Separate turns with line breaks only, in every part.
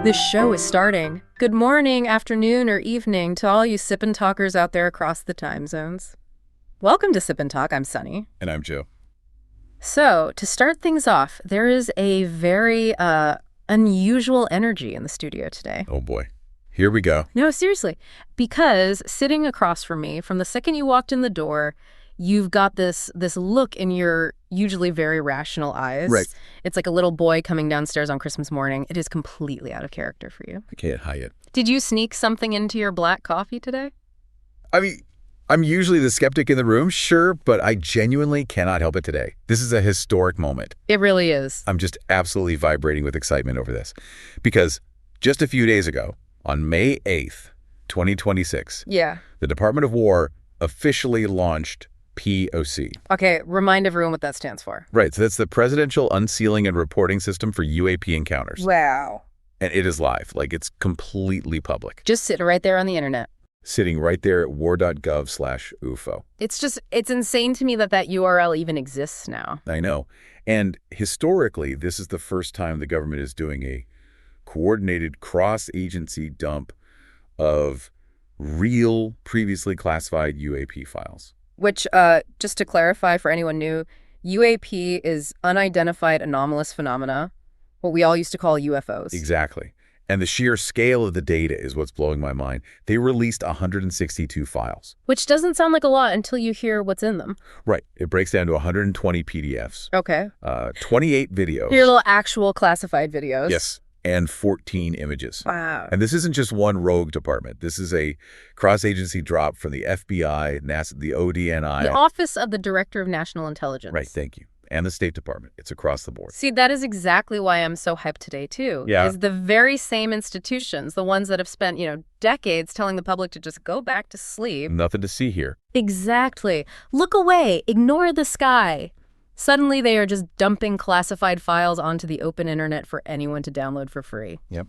This show is starting. Good morning, afternoon, or evening to all you Sip&Talkers out there across the time zones. Welcome to Sip&Talk. I'm Sunny.
And I'm Joe.
So, to start things off, there is a very unusual energy in the studio today.
Oh boy. Here we go.
No, seriously. Because sitting across from me, from the second you walked in the door, you've got this look in your usually very rational eyes.
Right.
It's like a little boy coming downstairs on Christmas morning. It is completely out of character for you.
I can't hide it.
Did you sneak something into your black coffee today?
I mean, I'm usually the skeptic in the room, sure, but I genuinely cannot help it today. This is a historic moment.
It really is.
I'm just absolutely vibrating with excitement over this. Because just a few days ago, on May 8th, 2026, the Department of War officially launched POC.
Okay, remind everyone what that stands for.
Right, so that's the Presidential Unsealing and Reporting System for UAP Encounters.
Wow.
And it is live, like it's completely public.
Just sitting right there on the internet.
Sitting right there at war.gov/UFO.
It's insane to me that URL even exists now.
I know. And historically, this is the first time the government is doing a coordinated cross-agency dump of real, previously classified UAP files.
Which, just to clarify for anyone new, UAP is unidentified anomalous phenomena, what we all used to call UFOs.
Exactly. And the sheer scale of the data is what's blowing my mind. They released 162 files.
Which doesn't sound like a lot until you hear what's in them.
Right. It breaks down to 120 PDFs.
Okay.
28 videos.
Your little actual classified videos.
Yes. And 14 images.
Wow.
And this isn't just one rogue department. This is a cross-agency drop from the FBI, NASA, the ODNI.
The Office of the Director of National Intelligence.
Right, thank you. And the State Department. It's across the board.
See, that is exactly why I'm so hyped today, too.
Yeah.
Is the very same institutions, the ones that have spent, decades telling the public to just go back to sleep.
Nothing to see here.
Exactly. Look away. Ignore the sky. Suddenly, they are just dumping classified files onto the open internet for anyone to download for free.
Yep.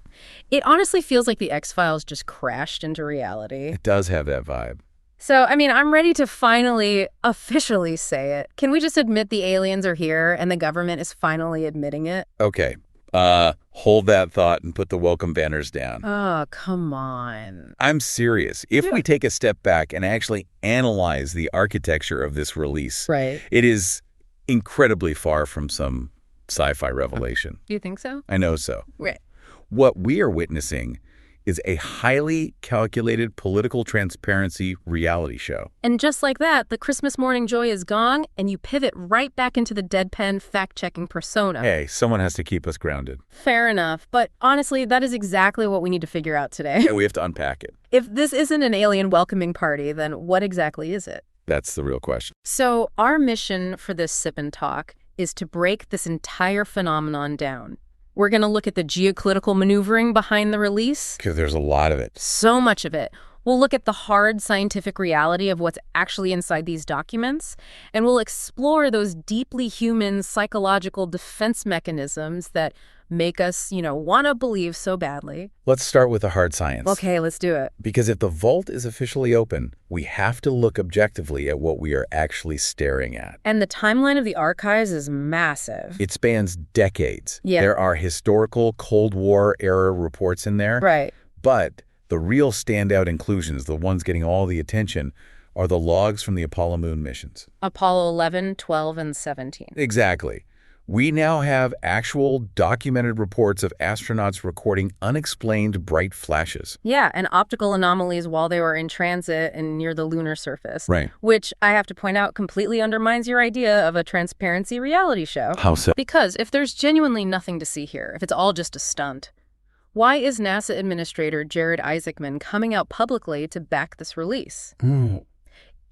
It honestly feels like the X-Files just crashed into reality.
It does have that vibe.
So, I'm ready to finally, officially say it. Can we just admit the aliens are here and the government is finally admitting it?
Okay. Hold that thought and put the welcome banners down.
Oh, come on.
I'm serious. If we take a step back and actually analyze the architecture of this release,
right,
it is incredibly far from some sci-fi revelation.
Do you think so?
I know so.
Right.
What we are witnessing is a highly calculated political transparency reality show.
And just like that, the Christmas morning joy is gone, and you pivot right back into the deadpan fact-checking persona.
Hey, someone has to keep us grounded.
Fair enough, but honestly, that is exactly what we need to figure out today.
And we have to unpack it.
If this isn't an alien welcoming party, then what exactly is it?
That's the real question.
So our mission for this Sip and Talk is to break this entire phenomenon down. We're going to look at the geopolitical maneuvering behind the release.
Because there's a lot of it.
So much of it. We'll look at the hard scientific reality of what's actually inside these documents, and we'll explore those deeply human psychological defense mechanisms that make us, want to believe so badly.
Let's start with the hard science.
Okay, let's do it.
Because if the vault is officially open, we have to look objectively at what we are actually staring at.
And the timeline of the archives is massive.
It spans decades.
Yeah.
There are historical Cold War era reports in there.
Right.
But the real standout inclusions, the ones getting all the attention, are the logs from the Apollo moon missions.
Apollo 11, 12, and 17.
Exactly. We now have actual documented reports of astronauts recording unexplained bright flashes.
Yeah, and optical anomalies while they were in transit and near the lunar surface.
Right.
Which, I have to point out, completely undermines your idea of a transparency reality show.
How so?
Because if there's genuinely nothing to see here, if it's all just a stunt, why is NASA Administrator Jared Isaacman coming out publicly to back this release?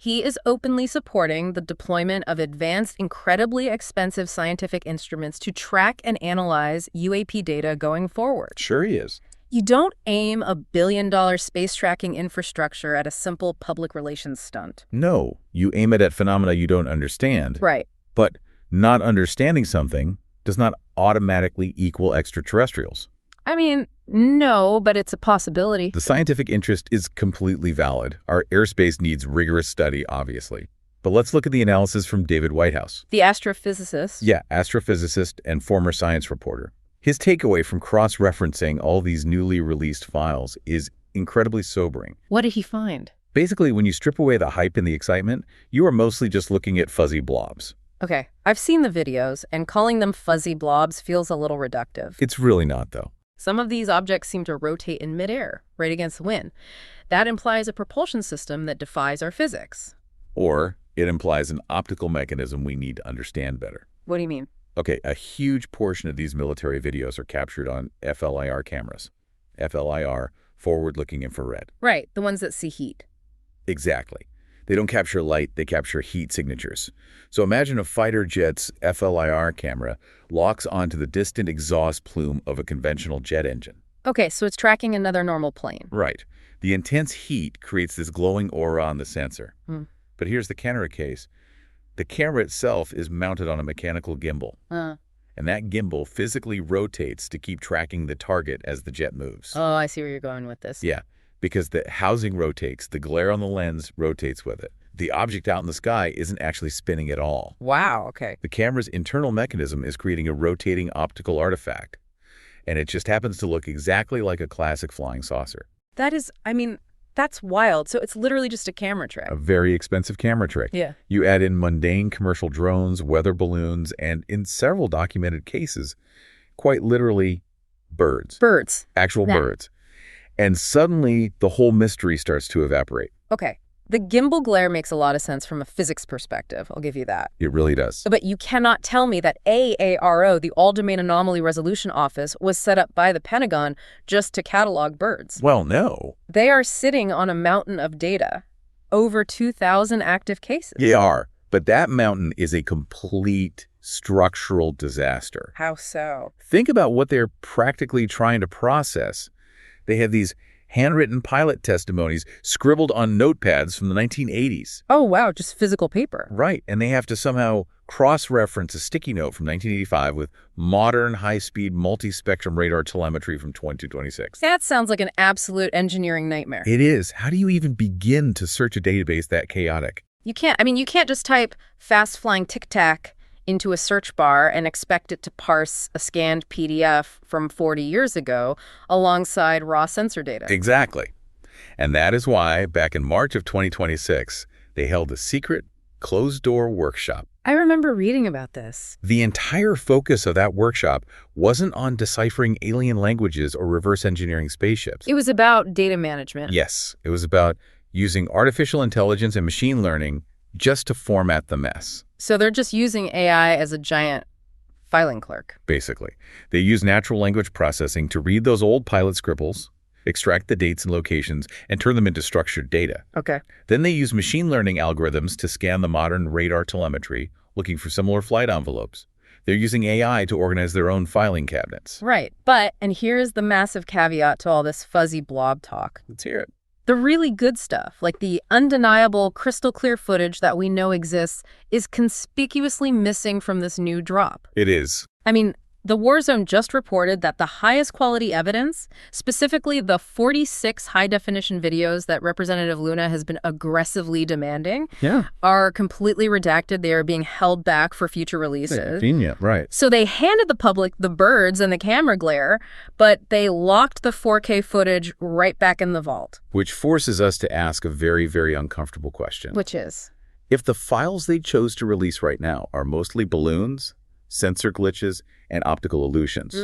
He is openly supporting the deployment of advanced, incredibly expensive scientific instruments to track and analyze UAP data going forward.
Sure he is.
You don't aim a billion-dollar space tracking infrastructure at a simple public relations stunt.
No, you aim it at phenomena you don't understand.
Right.
But not understanding something does not automatically equal extraterrestrials.
No, but it's a possibility.
The scientific interest is completely valid. Our airspace needs rigorous study, obviously. But let's look at the analysis from David Whitehouse.
The astrophysicist?
Yeah, astrophysicist and former science reporter. His takeaway from cross-referencing all these newly released files is incredibly sobering.
What did he find?
Basically, when you strip away the hype and the excitement, you are mostly just looking at fuzzy blobs.
Okay, I've seen the videos, and calling them fuzzy blobs feels a little reductive.
It's really not, though.
Some of these objects seem to rotate in midair, right against the wind. That implies a propulsion system that defies our physics.
Or it implies an optical mechanism we need to understand better.
What do you mean?
Okay, a huge portion of these military videos are captured on FLIR cameras. FLIR, forward-looking infrared.
Right, the ones that see heat.
Exactly. They don't capture light, they capture heat signatures. So imagine a fighter jet's FLIR camera locks onto the distant exhaust plume of a conventional jet engine.
Okay, so it's tracking another normal plane.
Right. The intense heat creates this glowing aura on the sensor. But here's the counter case. The camera itself is mounted on a mechanical gimbal. And that gimbal physically rotates to keep tracking the target as the jet moves.
Oh, I see where you're going with this.
Yeah, because the housing rotates, the glare on the lens rotates with it. The object out in the sky isn't actually spinning at all.
Wow, okay.
The camera's internal mechanism is creating a rotating optical artifact. And it just happens to look exactly like a classic flying saucer.
That is, that's wild. So it's literally just a camera trick.
A very expensive camera trick.
Yeah.
You add in mundane commercial drones, weather balloons, and in several documented cases, quite literally, birds.
Birds.
Actual birds. And suddenly, the whole mystery starts to evaporate.
Okay. The gimbal glare makes a lot of sense from a physics perspective. I'll give you that.
It really does.
But you cannot tell me that AARO, the All-Domain Anomaly Resolution Office, was set up by the Pentagon just to catalog birds.
Well, no.
They are sitting on a mountain of data. Over 2,000 active cases.
They are. But that mountain is a complete structural disaster.
How so?
Think about what they're practically trying to process. They have these handwritten pilot testimonies scribbled on notepads from the 1980s.
Oh, wow, just physical paper.
Right, and they have to somehow cross-reference a sticky note from 1985 with modern high-speed multi-spectrum radar telemetry from 2026.
That sounds like an absolute engineering nightmare.
It is. How do you even begin to search a database that chaotic?
You can't just type fast-flying tic-tac into a search bar and expect it to parse a scanned PDF from 40 years ago alongside raw sensor data.
Exactly. And that is why, back in March of 2026, they held a secret, closed-door workshop.
I remember reading about this.
The entire focus of that workshop wasn't on deciphering alien languages or reverse engineering spaceships.
It was about data management.
Yes, it was about using artificial intelligence and machine learning just to format the mess.
So they're just using AI as a giant filing clerk.
Basically. They use natural language processing to read those old pilot scribbles, extract the dates and locations, and turn them into structured data.
Okay.
Then they use machine learning algorithms to scan the modern radar telemetry, looking for similar flight envelopes. They're using AI to organize their own filing cabinets.
Right. But, and here's the massive caveat to all this fuzzy blob talk.
Let's hear it.
The really good stuff, like the undeniable crystal clear footage that we know exists, is conspicuously missing from this new drop.
It is.
The War Zone just reported that the highest quality evidence, specifically the 46 high-definition videos that Representative Luna has been aggressively demanding, are completely redacted. They are being held back for future releases.
Convenient, right.
So they handed the public the birds and the camera glare, but they locked the 4K footage right back in the vault.
Which forces us to ask a very, very uncomfortable question.
Which is?
If the files they chose to release right now are mostly balloons, sensor glitches, and optical illusions,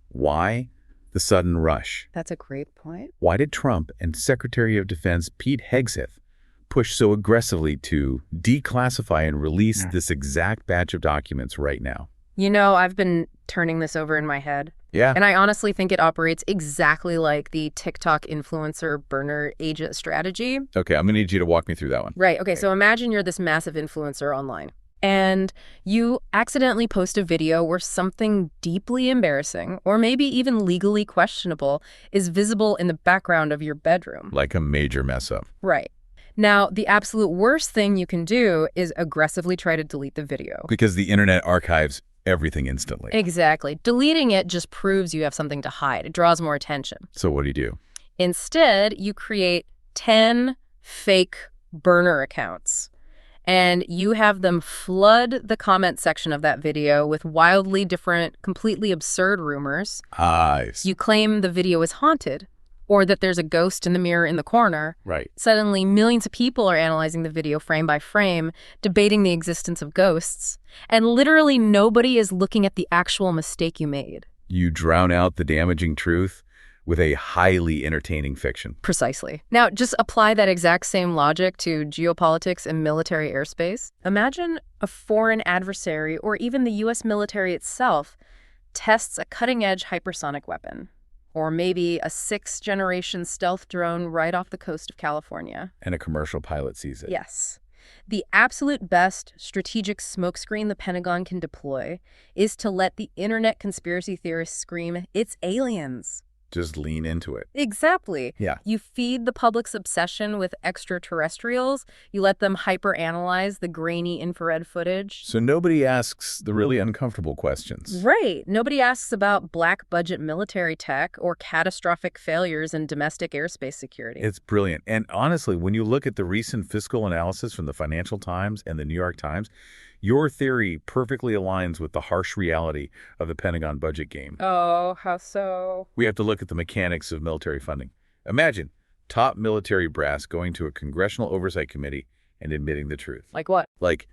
why the sudden rush?
That's a great point.
Why did Trump and Secretary of Defense Pete Hegseth push so aggressively to declassify and release this exact batch of documents right now?
I've been turning this over in my head.
Yeah.
And I honestly think it operates exactly like the TikTok influencer burner agent strategy.
Okay, I'm going to need you to walk me through that one.
Right. Okay, so imagine you're this massive influencer online, and you accidentally post a video where something deeply embarrassing, or maybe even legally questionable, is visible in the background of your bedroom.
Like a major mess up.
Right. Now, the absolute worst thing you can do is aggressively try to delete the video.
Because the internet archives everything instantly.
Exactly. Deleting it just proves you have something to hide. It draws more attention.
So what do?
Instead, you create 10 fake burner accounts. And you have them flood the comment section of that video with wildly different, completely absurd rumors. You claim the video is haunted, or that there's a ghost in the mirror in the corner.
Right.
Suddenly, millions of people are analyzing the video frame by frame, debating the existence of ghosts, and literally nobody is looking at the actual mistake you made.
You drown out the damaging truth with a highly entertaining fiction.
Precisely. Now, just apply that exact same logic to geopolitics and military airspace. Imagine a foreign adversary, or even the U.S. military itself, tests a cutting-edge hypersonic weapon. Or maybe a 6th-generation stealth drone right off the coast of California.
And a commercial pilot sees it.
Yes. The absolute best strategic smokescreen the Pentagon can deploy is to let the internet conspiracy theorists scream, "It's aliens."
Just lean into it.
Exactly.
Yeah.
You feed the public's obsession with extraterrestrials. You let them hyper-analyze the grainy infrared footage.
So nobody asks the really uncomfortable questions.
Right. Nobody asks about black-budget military tech or catastrophic failures in domestic airspace security.
It's brilliant. And honestly, when you look at the recent fiscal analysis from the Financial Times and the New York Times, your theory perfectly aligns with the harsh reality of the Pentagon budget game.
Oh, how so?
We have to look at the mechanics of military funding. Imagine top military brass going to a congressional oversight committee and admitting the truth.
Like what?
Like,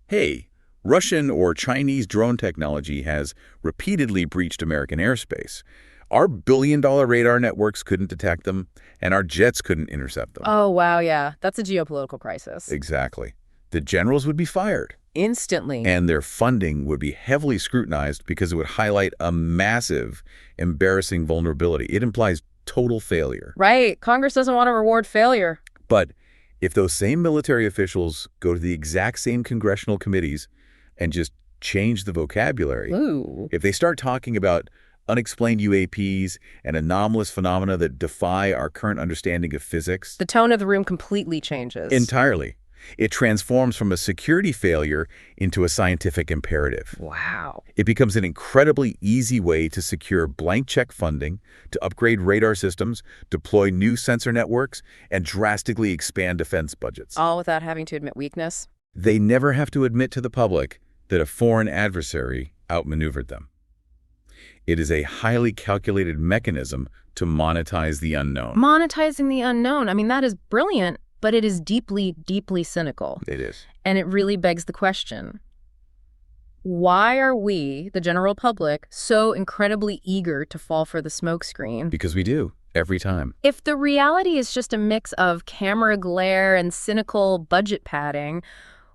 hey, Russian or Chinese drone technology has repeatedly breached American airspace. Our billion-dollar radar networks couldn't detect them, and our jets couldn't intercept them.
Oh, wow, yeah. That's a geopolitical crisis.
Exactly. The generals would be fired.
Instantly.
And their funding would be heavily scrutinized because it would highlight a massive, embarrassing vulnerability. It implies total failure.
Right. Congress doesn't want to reward failure.
But if those same military officials go to the exact same congressional committees and just change the vocabulary, if they start talking about unexplained UAPs and anomalous phenomena that defy our current understanding of physics,
the tone of the room completely changes.
Entirely. It transforms from a security failure into a scientific imperative.
Wow.
It becomes an incredibly easy way to secure blank check funding, to upgrade radar systems, deploy new sensor networks, and drastically expand defense budgets.
All without having to admit weakness.
They never have to admit to the public that a foreign adversary outmaneuvered them. It is a highly calculated mechanism to monetize the unknown.
Monetizing the unknown. I mean, that is brilliant. But it is deeply, deeply cynical.
It is.
And it really begs the question, why are we, the general public, so incredibly eager to fall for the smokescreen?
Because we do, every time.
If the reality is just a mix of camera glare and cynical budget padding,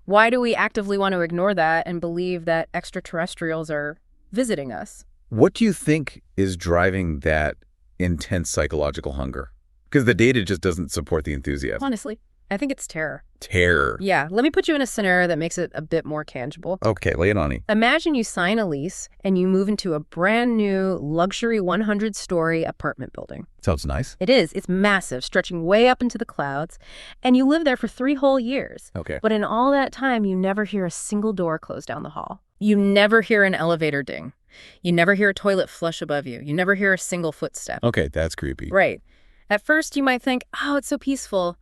why do we actively want to ignore that and believe that extraterrestrials are visiting us?
What do you think is driving that intense psychological hunger? Because the data just doesn't support the enthusiasm.
Honestly, I think it's terror.
Terror.
Yeah, let me put you in a scenario that makes it a bit more tangible.
Okay, lay it on me.
Imagine you sign a lease and you move into a brand new luxury 100-story apartment building.
Sounds nice.
It is. It's massive, stretching way up into the clouds, and you live there for 3 whole years.
Okay.
But in all that time, you never hear a single door close down the hall. You never hear an elevator ding. You never hear a toilet flush above you. You never hear a single footstep.
Okay, that's creepy.
Right. At first, you might think, oh, it's so peaceful.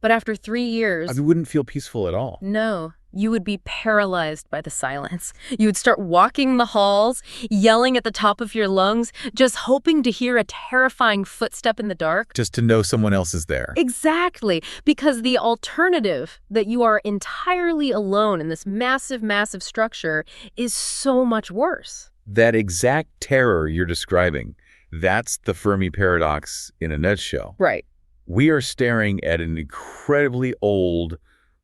But after 3 years...
You wouldn't feel peaceful at all.
No. You would be paralyzed by the silence. You would start walking the halls, yelling at the top of your lungs, just hoping to hear a terrifying footstep in the dark.
Just to know someone else is there.
Exactly. Because the alternative, that you are entirely alone in this massive, massive structure, is so much worse.
That exact terror you're describing, that's the Fermi paradox in a nutshell.
Right.
We are staring at an incredibly old,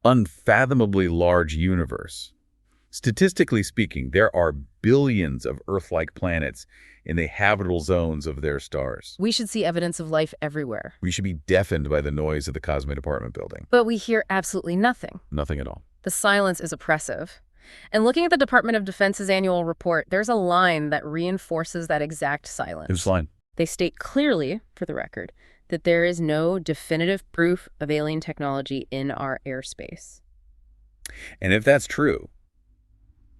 unfathomably large universe. Statistically speaking, there are billions of Earth-like planets in the habitable zones of their stars.
We should see evidence of life everywhere.
We should be deafened by the noise of the cosmic apartment building.
But we hear absolutely nothing.
Nothing at all.
The silence is oppressive. And looking at the Department of Defense's annual report, there's a line that reinforces that exact silence.
It's line.
They state clearly, for the record, that there is no definitive proof of alien technology in our airspace.
And if that's true,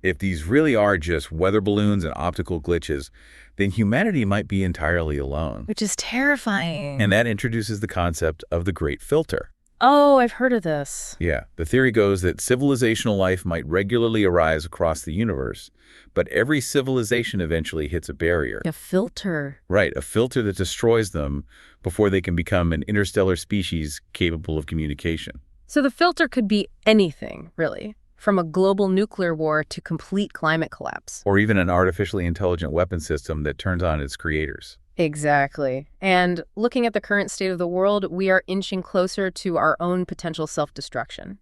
if these really are just weather balloons and optical glitches, then humanity might be entirely alone.
Which is terrifying.
And that introduces the concept of the Great Filter.
Oh, I've heard of this.
Yeah, the theory goes that civilizational life might regularly arise across the universe, but every civilization eventually hits a barrier.
A filter.
Right, a filter that destroys them before they can become an interstellar species capable of communication.
So the filter could be anything, really, from a global nuclear war to complete climate collapse.
Or even an artificially intelligent weapon system that turns on its creators.
Exactly. And looking at the current state of the world, we are inching closer to our own potential self-destruction.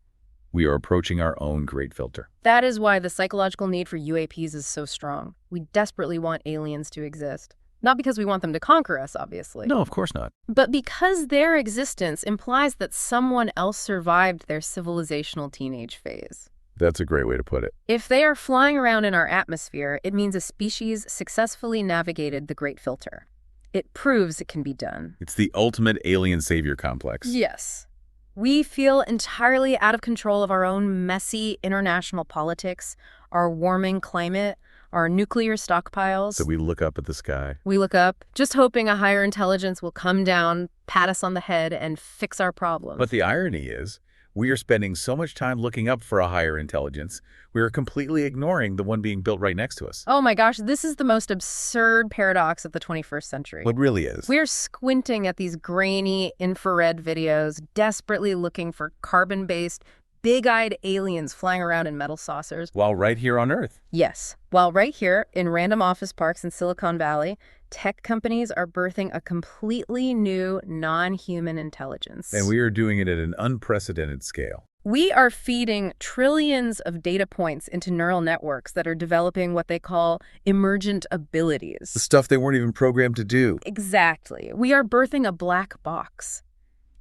We are approaching our own great filter.
That is why the psychological need for UAPs is so strong. We desperately want aliens to exist. Not because we want them to conquer us, obviously.
No, of course not.
But because their existence implies that someone else survived their civilizational teenage phase.
That's a great way to put it.
If they are flying around in our atmosphere, it means a species successfully navigated the great filter. It proves it can be done.
It's the ultimate alien savior complex.
Yes. We feel entirely out of control of our own messy international politics, our warming climate, our nuclear stockpiles.
So we look up at the sky.
We look up, just hoping a higher intelligence will come down, pat us on the head, and fix our problems.
But the irony is, we are spending so much time looking up for a higher intelligence, we are completely ignoring the one being built right next to us.
Oh my gosh, this is the most absurd paradox of the 21st century.
It really is.
We're squinting at these grainy infrared videos, desperately looking for carbon-based, big-eyed aliens flying around in metal saucers.
While right here on Earth.
Yes. While right here in random office parks in Silicon Valley, tech companies are birthing a completely new non-human intelligence.
And we are doing it at an unprecedented scale.
We are feeding trillions of data points into neural networks that are developing what they call emergent abilities.
The stuff they weren't even programmed to do.
Exactly. We are birthing a black box.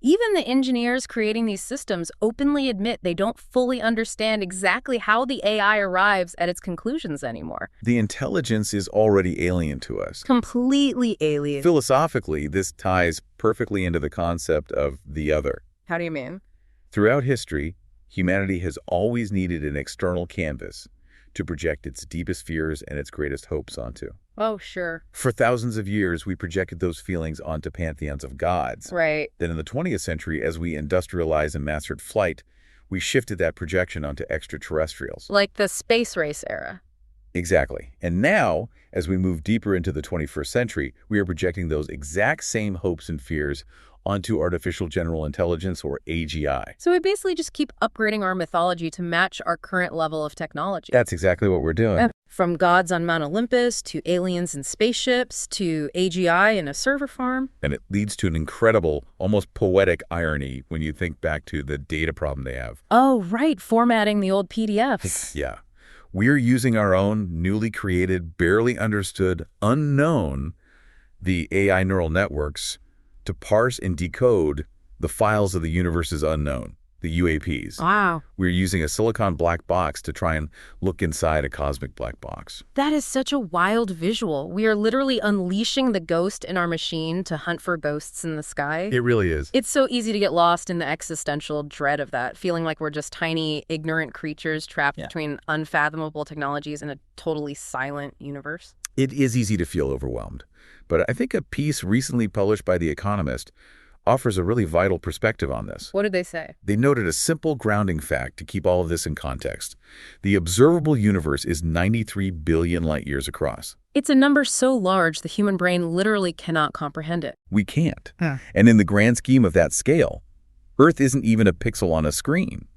Even the engineers creating these systems openly admit they don't fully understand exactly how the AI arrives at its conclusions anymore.
The intelligence is already alien to us.
Completely alien.
Philosophically, this ties perfectly into the concept of the other.
How do you mean?
Throughout history, humanity has always needed an external canvas to project its deepest fears and its greatest hopes onto.
Oh, sure.
For thousands of years, we projected those feelings onto pantheons of gods.
Right.
Then in the 20th century, as we industrialized and mastered flight, we shifted that projection onto extraterrestrials.
Like the space race era.
Exactly. And now, as we move deeper into the 21st century, we are projecting those exact same hopes and fears onto artificial general intelligence, or AGI.
So we basically just keep upgrading our mythology to match our current level of technology.
That's exactly what we're doing.
From gods on Mount Olympus, to aliens in spaceships, to AGI in a server farm.
And it leads to an incredible, almost poetic irony when you think back to the data problem they have.
Oh, right, formatting the old PDFs.
Yeah. We're using our own newly created, barely understood, unknown, the AI neural networks, to parse and decode the files of the universe's unknown, the UAPs.
Wow.
We're using a silicon black box to try and look inside a cosmic black box.
That is such a wild visual. We are literally unleashing the ghost in our machine to hunt for ghosts in the sky.
It really is.
It's so easy to get lost in the existential dread of that, feeling like we're just tiny, ignorant creatures trapped between unfathomable technologies in a totally silent universe.
It is easy to feel overwhelmed. But I think a piece recently published by The Economist offers a really vital perspective on this.
What did they say?
They noted a simple grounding fact to keep all of this in context. The observable universe is 93 billion light years across.
It's a number so large the human brain literally cannot comprehend it.
We can't. And in the grand scheme of that scale, Earth isn't even a pixel on a screen.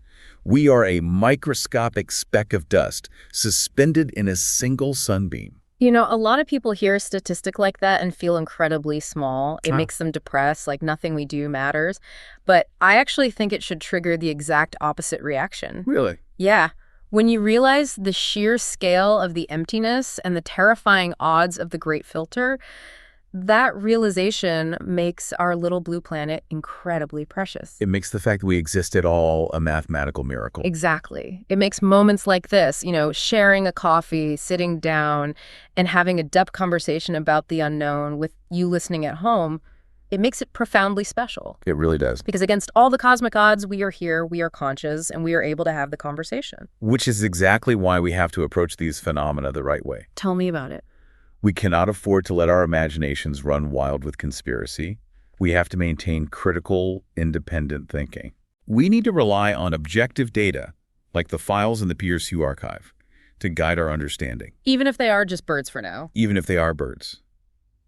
We are a microscopic speck of dust suspended in a single sunbeam.
You know, a lot of people hear a statistic like that and feel incredibly small. It makes them depressed, like nothing we do matters. But I actually think it should trigger the exact opposite reaction.
Really?
Yeah. When you realize the sheer scale of the emptiness and the terrifying odds of the Great Filter, that realization makes our little blue planet incredibly precious.
It makes the fact that we exist at all a mathematical miracle.
Exactly. It makes moments like this, you know, sharing a coffee, sitting down, and having a depth conversation about the unknown with you listening at home, it makes it profoundly special.
It really does.
Because against all the cosmic odds, we are here, we are conscious, and we are able to have the conversation.
Which is exactly why we have to approach these phenomena the right way.
Tell me about it.
We cannot afford to let our imaginations run wild with conspiracy. We have to maintain critical, independent thinking. We need to rely on objective data, like the files in the PRSU archive, to guide our understanding.
Even if they are just birds for now.
Even if they are birds.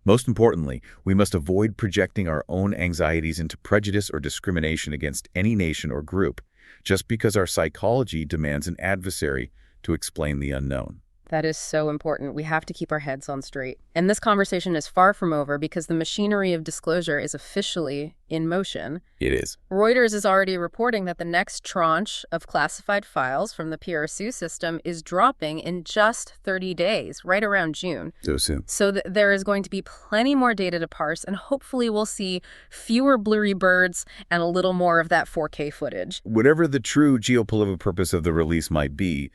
Most importantly, we must avoid projecting our own anxieties into prejudice or discrimination against any nation or group, just because our psychology demands an adversary to explain the unknown.
That is so important. We have to keep our heads on straight. And this conversation is far from over because the machinery of disclosure is officially in motion.
It is.
Reuters is already reporting that the next tranche of classified files from the PRSU system is dropping in just 30 days, right around June.
So soon.
So there is going to be plenty more data to parse, and hopefully we'll see fewer blurry birds and a little more of that 4K footage.
Whatever the true geopolitical purpose of the release might be,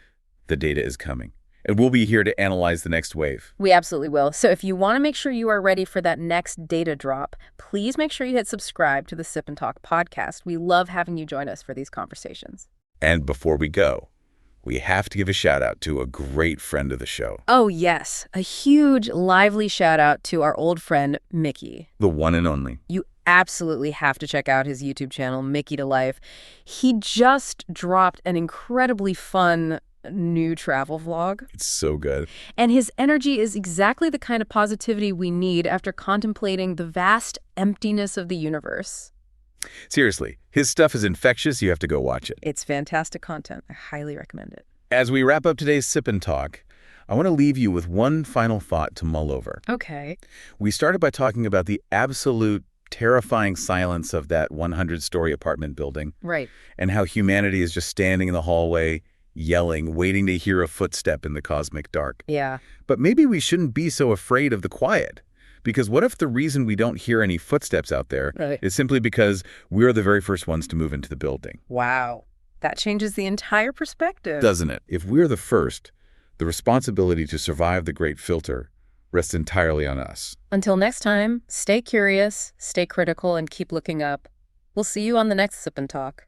the data is coming. And we'll be here to analyze the next wave.
We absolutely will. So if you want to make sure you are ready for that next data drop, please make sure you hit subscribe to the Sip and Talk podcast. We love having you join us for these conversations.
And before we go, we have to give a shout out to a great friend of the show.
Oh, yes. A huge, lively shout out to our old friend, Mickey.
The one and only.
You absolutely have to check out his YouTube channel, Mickey to Life. He just dropped an incredibly fun new travel vlog.
It's so good.
And his energy is exactly the kind of positivity we need after contemplating the vast emptiness of the universe.
Seriously, his stuff is infectious. You have to go watch it.
It's fantastic content. I highly recommend it.
As we wrap up today's Sip and Talk, I want to leave you with one final thought to mull over.
Okay.
We started by talking about the absolute terrifying silence of that 100-story apartment building.
Right.
And how humanity is just standing in the hallway, yelling, waiting to hear a footstep in the cosmic dark.
Yeah.
But maybe we shouldn't be so afraid of the quiet. Because what if the reason we don't hear any footsteps out there is simply because we're the very first ones to move into the building?
Wow. That changes the entire perspective.
Doesn't it? If we're the first, the responsibility to survive the Great Filter rests entirely on us.
Until next time, stay curious, stay critical, and keep looking up. We'll see you on the next Sip and Talk.